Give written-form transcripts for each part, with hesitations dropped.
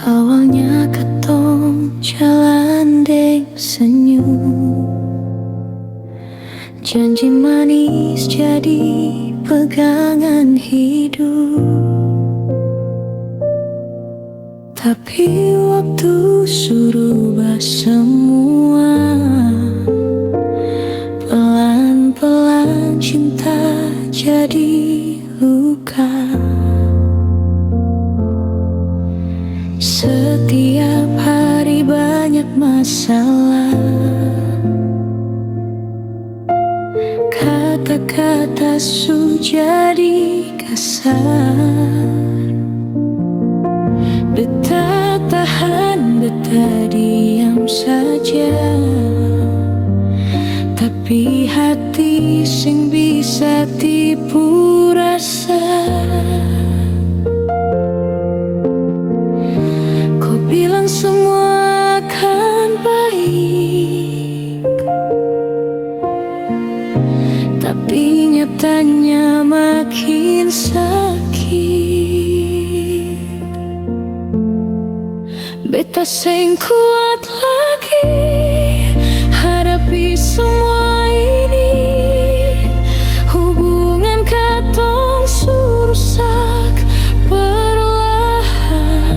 Awalnya katong jalan deng senyum, janji manis jadi pegangan hidup. Tapi waktu surubah semua, pelan-pelan cinta jadi luka. Setiap hari banyak masalah, kata-kata su jadi kasar. Beta tahan, beta diam saja, tapi hati sing bisa tipu rasa. Kau bilang semua akan baik, tapi nyatanya makin sakit. Beta sing kuat lagi hadapi semua ini. Hubungan katong rusak perlahan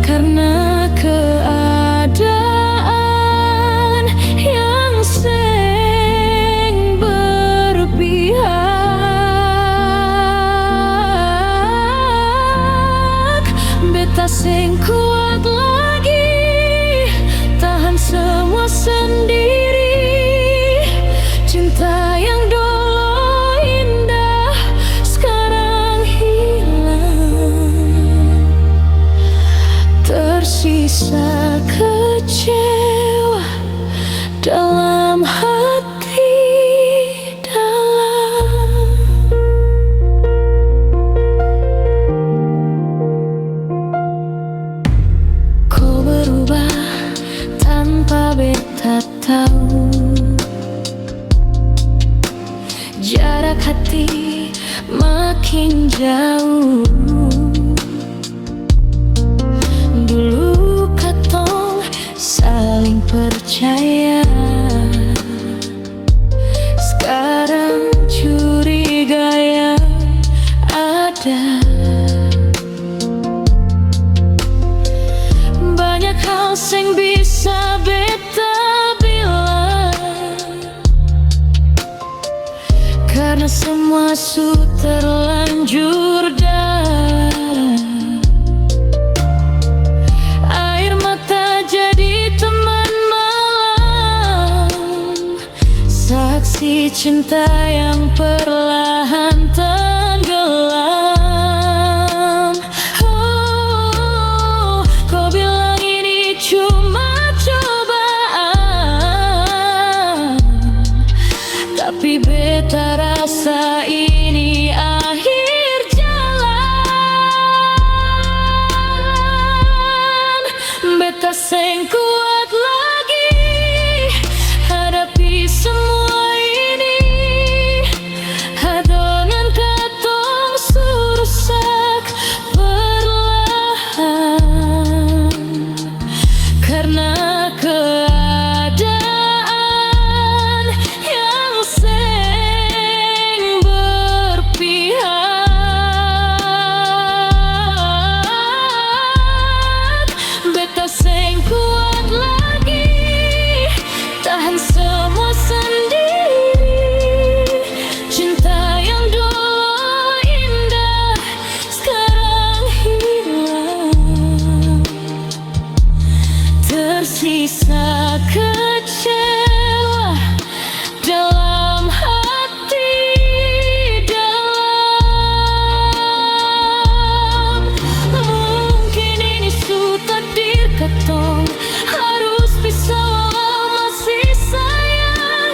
karena keadaan yang seng berpihak. Beta seng kuat lagi tahan semua sendiri. Cinta yang dulu indah sekarang hilang, tersisa kecewa dalam hati dalam. Kau berubah tanpa beta tahu, jarak hati makin jauh. Dulu katong saling percaya, sekarang curiga yang ada. Banyak hal sing bisa beta bilang, karena semua su terlanjur darah. Air mata jadi teman malam, saksi cinta yang perlahan tenggelam. Oh, kau bilang ini cuma cobaan, tapi beta rasa ini akhir jalan. Beta seng kuat lagi hadapi semua ini. Adongan katong rusak perlahan karena keadaan yang seng berpihak. Beta seng kuat lagi tahan semua sendiri. Cinta yang dulu indah sekarang hilang, tersisa kecewa dalam hati dalam. Mungkin ini su takdir katong harus pisah walau masih sayang.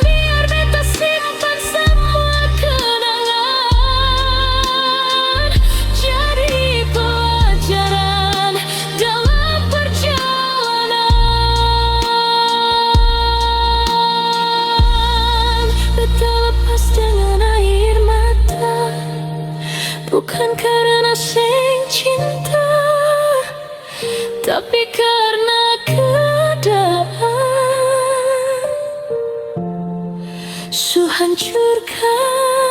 Biar beta simpan semua kenangan, jadi pelajaran dalam perjalanan. Beta lepas dengan air mata, bukan karena sing cinta. Tapi karena keadaan Su hancurkan